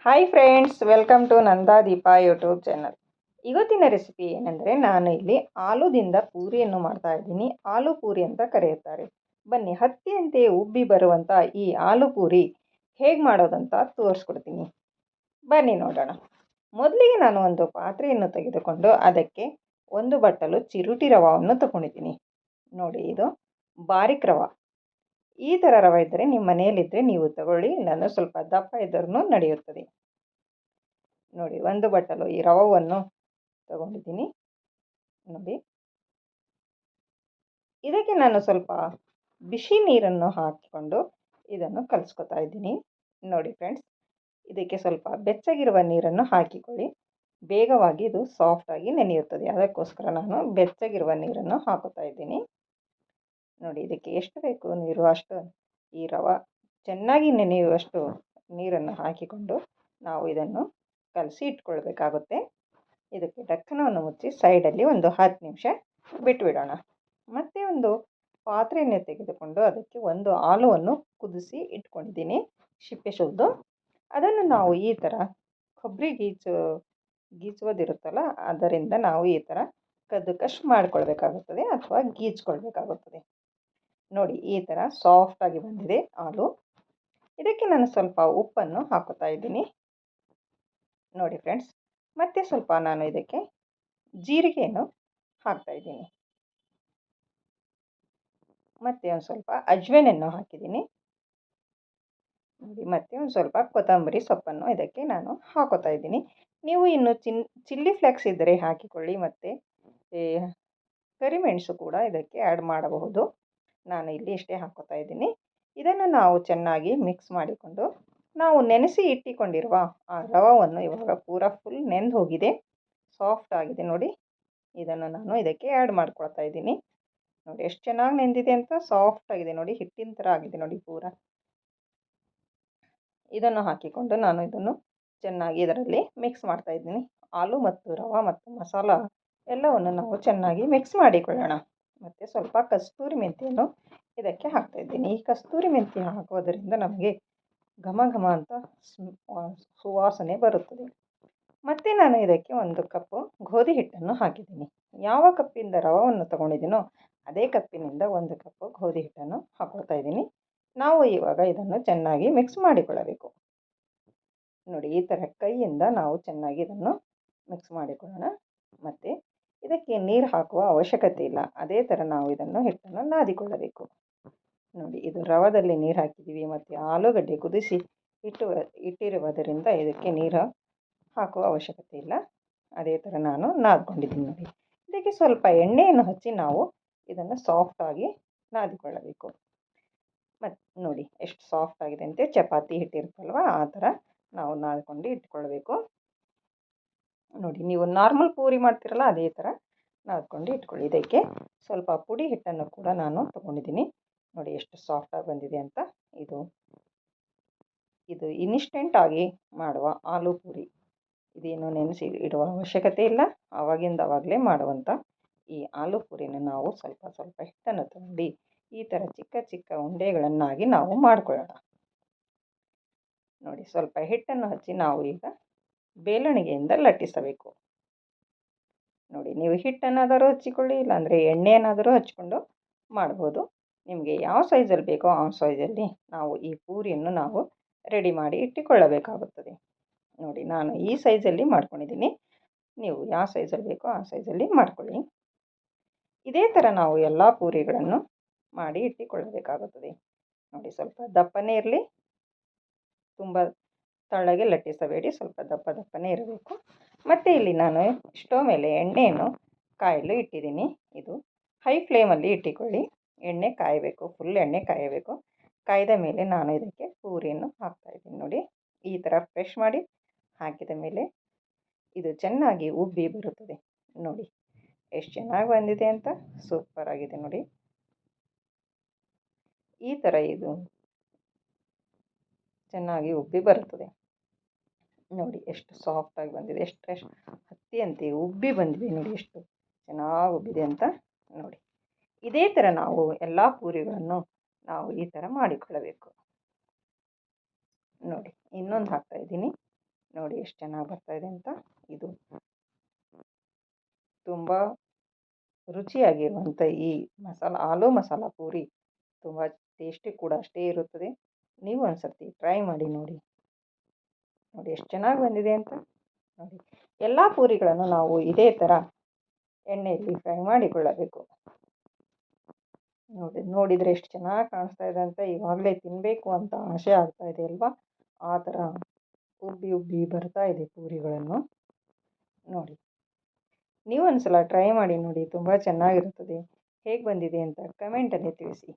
Hi friends, welcome to Nanda Deepa YouTube channel. ಇವತ್ತಿನ recipe ಏನೆಂದರೆ, ನಾನು ಇಲ್ಲಿ ಆಲೂದಿಂದ ಪೂರಿಯನ್ನು ಮಾಡ್ತಾ ಇದ್ದೀನಿ. ಆಲೂ ಪೂರಿ ಅಂತ ಕರೆಯುತ್ತಾರೆ. ಬನ್ನಿ, ಹತ್ತಿಯಂತೆ ಉಬ್ಬಿ ಬರುವಂಥ ಈ ಆಲೂ ಪೂರಿ ಹೇಗೆ ಮಾಡೋದಂತ ತೋರಿಸ್ಕೊಡ್ತೀನಿ. ಬನ್ನಿ ನೋಡೋಣ. ಮೊದಲಿಗೆ ನಾನು ಒಂದು ಪಾತ್ರೆಯನ್ನು ತೆಗೆದುಕೊಂಡು ಅದಕ್ಕೆ ಒಂದು ಬಟ್ಟಲು ಚಿರುಟಿ ರವನ್ನು ತಗೊಂಡಿದ್ದೀನಿ. ನೋಡಿ, ಇದು ಬಾರಿಕ್ ರವೆ. ಈ ಥರ ರವೆ ಇದ್ದರೆ ನಿಮ್ಮ ಮನೆಯಲ್ಲಿದ್ದರೆ ನೀವು ತಗೊಳ್ಳಿ, ಇಲ್ಲಾಂದರೆ ಸ್ವಲ್ಪ ದಪ್ಪ ಇದ್ದರೂ ನಡೆಯುತ್ತದೆ. ನೋಡಿ, ಒಂದು ಬಟ್ಟಲು ಈ ರವವನ್ನು ತಗೊಂಡಿದ್ದೀನಿ. ನೋಡಿ, ಇದಕ್ಕೆ ನಾನು ಸ್ವಲ್ಪ ಬಿಸಿ ನೀರನ್ನು ಹಾಕಿಕೊಂಡು ಇದನ್ನು ಕಲಿಸ್ಕೊತಾ ಇದ್ದೀನಿ. ನೋಡಿ ಫ್ರೆಂಡ್ಸ್, ಇದಕ್ಕೆ ಸ್ವಲ್ಪ ಬೆಚ್ಚಗಿರುವ ನೀರನ್ನು ಹಾಕಿಕೊಳ್ಳಿ. ಬೇಗವಾಗಿ ಇದು ಸಾಫ್ಟಾಗಿ ನೆನೆಯುತ್ತದೆ. ಅದಕ್ಕೋಸ್ಕರ ನಾನು ಬೆಚ್ಚಗಿರುವ ನೀರನ್ನು ಹಾಕುತ್ತಾ ಇದ್ದೀನಿ. ನೋಡಿ, ಇದಕ್ಕೆ ಎಷ್ಟು ಬೇಕು ನೀರು ಅಷ್ಟು ಈ ರವೆ ಚೆನ್ನಾಗಿ ನೆನೆಯುವಷ್ಟು ನೀರನ್ನು ಹಾಕಿಕೊಂಡು ನಾವು ಇದನ್ನು ಕಲಸಿ ಇಟ್ಕೊಳ್ಬೇಕಾಗುತ್ತೆ. ಇದಕ್ಕೆ ಢಕ್ಕನವನ್ನು ಮುಚ್ಚಿ ಸೈಡಲ್ಲಿ ಒಂದು 10 ನಿಮಿಷ ಬಿಟ್ಟುಬಿಡೋಣ. ಮತ್ತೆ ಒಂದು ಪಾತ್ರೆಯನ್ನು ತೆಗೆದುಕೊಂಡು ಅದಕ್ಕೆ ಒಂದು ಆಲೂವನ್ನು ಕುದಿಸಿ ಇಟ್ಕೊಂಡಿದ್ದೀನಿ, ಸಿಪ್ಪೆ ಸುಲಿದು. ಅದನ್ನು ನಾವು ಈ ಥರ ಕೊಬ್ಬರಿ ಗೀಚುವುದಿರುತ್ತಲ್ಲ, ಅದರಿಂದ ನಾವು ಈ ಥರ ಕದ್ದು ಮಾಡ್ಕೊಳ್ಬೇಕಾಗುತ್ತದೆ ಅಥವಾ ಗೀಚ್ಕೊಳ್ಬೇಕಾಗುತ್ತದೆ. ನೋಡಿ, ಈ ಥರ ಸಾಫ್ಟಾಗಿ ಬಂದಿದೆ ಆಲೂ. ಇದಕ್ಕೆ ನಾನು ಸ್ವಲ್ಪ ಉಪ್ಪನ್ನು ಹಾಕುತ್ತಾ ಇದ್ದೀನಿ. ನೋಡಿ ಫ್ರೆಂಡ್ಸ್, ಮತ್ತೆ ಸ್ವಲ್ಪ ನಾನು ಇದಕ್ಕೆ ಜೀರಿಗೆಯನ್ನು ಹಾಕ್ತಾ ಇದ್ದೀನಿ. ಮತ್ತೆ ಒಂದು ಸ್ವಲ್ಪ ಅಜ್ವೇನನ್ನು ಹಾಕಿದ್ದೀನಿ. ನೋಡಿ, ಮತ್ತೆ ಒಂದು ಸ್ವಲ್ಪ ಕೊತ್ತಂಬರಿ ಸೊಪ್ಪನ್ನು ಇದಕ್ಕೆ ನಾನು ಹಾಕೋತಾ ಇದ್ದೀನಿ. ನೀವು ಇನ್ನು ಚಿಲ್ಲಿ ಫ್ಲೇಕ್ಸ್ ಇದ್ದರೆ ಹಾಕಿಕೊಳ್ಳಿ, ಮತ್ತು ಕರಿಮೆಣಸು ಕೂಡ ಇದಕ್ಕೆ ಆ್ಯಡ್ ಮಾಡಬಹುದು. ನಾನು ಇಲ್ಲಿ ಇಷ್ಟೇ ಹಾಕೋತಾ ಇದ್ದೀನಿ. ಇದನ್ನು ನಾವು ಚೆನ್ನಾಗಿ ಮಿಕ್ಸ್ ಮಾಡಿಕೊಂಡು ನಾವು ನೆನೆಸಿ ಇಟ್ಟುಕೊಂಡಿರುವ ಆ ರವವನ್ನು ಇವಾಗ ಪೂರ ಫುಲ್ ನೆಂದು ಹೋಗಿದೆ, ಸಾಫ್ಟ್ ಆಗಿದೆ. ನೋಡಿ, ಇದನ್ನು ನಾನು ಇದಕ್ಕೆ ಆ್ಯಡ್ ಮಾಡ್ಕೊಳ್ತಾ ಇದ್ದೀನಿ. ನೋಡಿ ಎಷ್ಟು ಚೆನ್ನಾಗಿ ನೆಂದಿದೆ ಅಂತ, ಸಾಫ್ಟ್ ಆಗಿದೆ. ನೋಡಿ, ಹಿಟ್ಟಿನ ಥರ ಆಗಿದೆ ನೋಡಿ ಪೂರ. ಇದನ್ನು ಹಾಕಿಕೊಂಡು ನಾನು ಇದನ್ನು ಚೆನ್ನಾಗಿ ಇದರಲ್ಲಿ ಮಿಕ್ಸ್ ಮಾಡ್ತಾ ಇದ್ದೀನಿ. ಆಲೂ ಮತ್ತು ರವೆ ಮತ್ತು ಮಸಾಲ ಎಲ್ಲವನ್ನು ನಾವು ಚೆನ್ನಾಗಿ ಮಿಕ್ಸ್ ಮಾಡಿಕೊಳ್ಳೋಣ. ಮತ್ತು ಸ್ವಲ್ಪ ಕಸ್ತೂರಿ ಮೆಂತ್ಯವನ್ನು ಇದಕ್ಕೆ ಹಾಕ್ತಾ ಇದ್ದೀನಿ. ಈ ಕಸ್ತೂರಿ ಮೆಂತ್ಯ ಹಾಕೋದರಿಂದ ನಮಗೆ ಘಮ ಘಮ ಅಂತ ಸುವಾಸನೆ ಬರುತ್ತದೆ. ಮತ್ತು ನಾನು ಇದಕ್ಕೆ 1 ಕಪ್ಪು ಗೋಧಿ ಹಿಟ್ಟನ್ನು ಹಾಕಿದ್ದೀನಿ. ಯಾವ ಕಪ್ಪಿಂದ ರವೆಯನ್ನು ತಗೊಂಡಿದ್ದೀನೋ ಅದೇ ಕಪ್ಪಿನಿಂದ 1 ಕಪ್ಪು ಗೋಧಿ ಹಿಟ್ಟನ್ನು ಹಾಕೊಳ್ತಾ ಇದ್ದೀನಿ. ನಾವು ಇವಾಗ ಇದನ್ನು ಚೆನ್ನಾಗಿ ಮಿಕ್ಸ್ ಮಾಡಿಕೊಳ್ಳಬೇಕು. ನೋಡಿ, ಈ ಥರ ಕೈಯಿಂದ ನಾವು ಚೆನ್ನಾಗಿ ಇದನ್ನು ಮಿಕ್ಸ್ ಮಾಡಿಕೊಳ್ಳೋಣ. ಮತ್ತು ಇದಕ್ಕೆ ನೀರು ಹಾಕುವ ಅವಶ್ಯಕತೆ ಇಲ್ಲ. ಅದೇ ಥರ ನಾವು ಇದನ್ನು ಹಿಟ್ಟನ್ನು ನಾದಿಕೊಳ್ಳಬೇಕು. ನೋಡಿ, ಇದು ರವದಲ್ಲಿ ನೀರು ಹಾಕಿದ್ದೀವಿ ಮತ್ತು ಆಲೂಗಡ್ಡೆ ಕುದಿಸಿ ಇಟ್ಟಿರುವುದರಿಂದ ಇದಕ್ಕೆ ನೀರು ಹಾಕುವ ಅವಶ್ಯಕತೆ ಇಲ್ಲ. ಅದೇ ಥರ ನಾನು ನಾದ್ಕೊಂಡಿದ್ದೀನಿ. ನೋಡಿ, ಇದಕ್ಕೆ ಸ್ವಲ್ಪ ಎಣ್ಣೆಯನ್ನು ಹಚ್ಚಿ ನಾವು ಇದನ್ನು ಸಾಫ್ಟಾಗಿ ನಾದಿಕೊಳ್ಳಬೇಕು. ಮತ್ತು ನೋಡಿ ಎಷ್ಟು ಸಾಫ್ಟ್ ಆಗಿದೆ ಅಂತೆ. ಚಪಾತಿ ಹಿಟ್ಟಿರುತ್ತಲ್ವ, ಆ ಥರ ನಾವು ನಾದ್ಕೊಂಡು ಇಟ್ಕೊಳ್ಬೇಕು. ನೋಡಿ, ನೀವು ನಾರ್ಮಲ್ ಪೂರಿ ಮಾಡ್ತಿರಲ್ಲ ಅದೇ ಥರ ನಾದ್ಕೊಂಡು ಇಟ್ಕೊಳ್ಳಿ. ಇದಕ್ಕೆ ಸ್ವಲ್ಪ ಪುಡಿ ಹಿಟ್ಟನ್ನು ಕೂಡ ನಾನು ತೊಗೊಂಡಿದ್ದೀನಿ. ನೋಡಿ ಎಷ್ಟು ಸಾಫ್ಟಾಗಿ ಬಂದಿದೆ ಅಂತ. ಇದು ಇನ್ಸ್ಟೆಂಟಾಗಿ ಮಾಡುವ ಆಲೂ ಪೂರಿ. ಇದೇನು ನೆನೆಸಿ ಇಡುವ ಅವಶ್ಯಕತೆ ಇಲ್ಲ. ಆವಾಗಲೇ ಮಾಡುವಂಥ ಈ ಆಲೂ ಪೂರಿನ ನಾವು ಸ್ವಲ್ಪ ಸ್ವಲ್ಪ ಹಿಟ್ಟನ್ನು ತಗೊಂಡು ಈ ಥರ ಚಿಕ್ಕ ಚಿಕ್ಕ ಉಂಡೆಗಳನ್ನಾಗಿ ನಾವು ಮಾಡಿಕೊಳ್ಳೋಣ. ನೋಡಿ, ಸ್ವಲ್ಪ ಹಿಟ್ಟನ್ನು ಹಚ್ಚಿ ನಾವು ಈಗ ಬೇಲಣಿಗೆಯಿಂದ ಲಟ್ಟಿಸಬೇಕು. ನೋಡಿ, ನೀವು ಹಿಟ್ಟನ್ನಾದರೂ ಹಚ್ಚಿಕೊಳ್ಳಿ, ಇಲ್ಲಾಂದರೆ ಎಣ್ಣೆಯನ್ನಾದರೂ ಹಚ್ಕೊಂಡು ಮಾಡ್ಬೋದು. ನಿಮಗೆ ಯಾವ ಸೈಜಲ್ಲಿ ಬೇಕೋ ಆ ಸೈಜಲ್ಲಿ ನಾವು ಈ ಪೂರಿಯನ್ನು ನಾವು ರೆಡಿ ಮಾಡಿ ಇಟ್ಟುಕೊಳ್ಳಬೇಕಾಗುತ್ತದೆ. ನೋಡಿ, ನಾನು ಈ ಸೈಜಲ್ಲಿ ಮಾಡ್ಕೊಂಡಿದ್ದೀನಿ. ನೀವು ಯಾವ ಸೈಜಲ್ಲಿ ಬೇಕೋ ಆ ಸೈಜಲ್ಲಿ ಮಾಡ್ಕೊಳ್ಳಿ. ಇದೇ ಥರ ನಾವು ಎಲ್ಲ ಪೂರಿಗಳನ್ನು ಮಾಡಿ ಇಟ್ಟುಕೊಳ್ಳಬೇಕಾಗುತ್ತದೆ. ನೋಡಿ, ಸ್ವಲ್ಪ ದಪ್ಪನೇ ಇರಲಿ, ತುಂಬ ತಳ್ಳಗೆ ಲಟ್ಟಿಸಬೇಡಿ, ಸ್ವಲ್ಪ ದಪ್ಪನೇ ಇರಬೇಕು. ಮತ್ತು ಇಲ್ಲಿ ನಾನು ಸ್ಟವ್ ಮೇಲೆ ಎಣ್ಣೆಯನ್ನು ಕಾಯಲು ಇಟ್ಟಿದ್ದೀನಿ. ಇದು ಹೈ ಫ್ಲೇಮಲ್ಲಿ ಇಟ್ಟುಕೊಳ್ಳಿ. ಎಣ್ಣೆ ಕಾಯಬೇಕು, ಫುಲ್ ಎಣ್ಣೆ ಕಾಯಬೇಕು. ಕಾಯ್ದ ಮೇಲೆ ನಾನು ಇದಕ್ಕೆ ಪೂರಿಯನ್ನು ಹಾಕ್ತಾಯಿದ್ದೀನಿ. ನೋಡಿ, ಈ ಥರ ಫ್ರೆಶ್ ಮಾಡಿ ಹಾಕಿದ ಮೇಲೆ ಇದು ಚೆನ್ನಾಗಿ ಉಬ್ಬಿ ಬರುತ್ತದೆ. ನೋಡಿ ಎಷ್ಟು ಚೆನ್ನಾಗಿ ಬಂದಿದೆ ಅಂತ, ಸೂಪರ್ ಆಗಿದೆ. ನೋಡಿ, ಈ ಥರ ಇದು ಚೆನ್ನಾಗಿ ಉಬ್ಬಿ ಬರುತ್ತದೆ. ನೋಡಿ ಎಷ್ಟು ಸಾಫ್ಟಾಗಿ ಬಂದಿದೆ, ಎಷ್ಟು ಹತ್ತಿಯಂತೆ ಉಬ್ಬಿ ಬಂದಿದೆ. ನೋಡಿ ಎಷ್ಟು ಚೆನ್ನಾಗಿ ಉಬ್ಬಿದೆ ಅಂತ. ನೋಡಿ, ಇದೇ ಥರ ನಾವು ಎಲ್ಲ ಪೂರಿಗಳನ್ನು ನಾವು ಈ ಥರ ಮಾಡಿಕೊಳ್ಳಬೇಕು. ನೋಡಿ, ಇನ್ನೊಂದು ಹಾಕ್ತಾಯಿದ್ದೀನಿ. ನೋಡಿ ಎಷ್ಟು ಚೆನ್ನಾಗಿ ಬರ್ತಾಯಿದೆ ಅಂತ. ಇದು ತುಂಬ ರುಚಿಯಾಗಿರುವಂಥ ಈ ಆಲೂ ಮಸಾಲ ಪೂರಿ ತುಂಬ ಟೇಸ್ಟಿ ಕೂಡ ಅಷ್ಟೇ ಇರುತ್ತದೆ. ನೀವು ಒಂದು ಸರ್ತಿ ಟ್ರೈ ಮಾಡಿ ನೋಡಿ. ನೋಡಿ ಎಷ್ಟು ಚೆನ್ನಾಗಿ ಬಂದಿದೆ ಅಂತ. ನೋಡಿ ಎಲ್ಲ ಪೂರಿಗಳನ್ನು ನಾವು ಇದೇ ಥರ ಎಣ್ಣೆಯಲ್ಲಿ ಫ್ರೈ ಮಾಡಿಕೊಳ್ಳಬೇಕು. ನೋಡಿದರೆ ಎಷ್ಟು ಚೆನ್ನಾಗಿ ಕಾಣಿಸ್ತಾ ಇದೆ ಅಂತ ಇವಾಗಲೇ ತಿನ್ನಬೇಕು ಅಂತ ಆಸೆ ಆಗ್ತಾ ಇದೆ ಅಲ್ವಾ. ಆ ಥರ ಉಬ್ಬಿ ಉಬ್ಬಿ ಬರ್ತಾ ಇದೆ ಪೂರಿಗಳನ್ನು. ನೋಡಿ ನೀವು ಒಂದು ಸಲ ಟ್ರೈ ಮಾಡಿ ನೋಡಿ, ತುಂಬ ಚೆನ್ನಾಗಿರುತ್ತದೆ. ಹೇಗೆ ಬಂದಿದೆ ಅಂತ ಕಮೆಂಟಲ್ಲಿ ತಿಳಿಸಿ.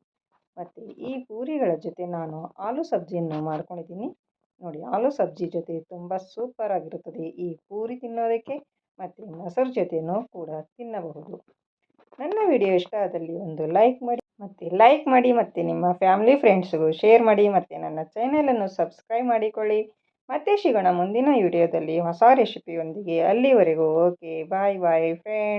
ಮತ್ತು ಈ ಪೂರಿಗಳ ಜೊತೆ ನಾನು ಆಲೂ ಸಬ್ಜಿಯನ್ನು ಮಾಡ್ಕೊಂಡಿದ್ದೀನಿ. ನೋಡಿ ಆಲೂ ಸಬ್ಜಿ ಜೊತೆ ತುಂಬ ಸೂಪರಾಗಿರುತ್ತದೆ ಈ ಪೂರಿ ತಿನ್ನೋದಕ್ಕೆ, ಮತ್ತು ಮೊಸರು ಜೊತೆನೂ ಕೂಡ ತಿನ್ನಬಹುದು. ನನ್ನ ವಿಡಿಯೋ ಇಷ್ಟ ಆದಲ್ಲಿ ಒಂದು ಲೈಕ್ ಮಾಡಿ ಮತ್ತು ನಿಮ್ಮ ಫ್ಯಾಮಿಲಿ ಫ್ರೆಂಡ್ಸ್ಗೂ ಶೇರ್ ಮಾಡಿ, ಮತ್ತು ನನ್ನ ಚಾನಲನ್ನು ಸಬ್ಸ್ಕ್ರೈಬ್ ಮಾಡಿಕೊಳ್ಳಿ. ಮತ್ತೆ ಸಿಗೋಣ ಮುಂದಿನ ವಿಡಿಯೋದಲ್ಲಿ ಹೊಸ ರೆಸಿಪಿಯೊಂದಿಗೆ. ಅಲ್ಲಿವರೆಗೂ ಓಕೆ, ಬಾಯ್ ಬಾಯ್ ಫ್ರೆಂಡ್ಸ್.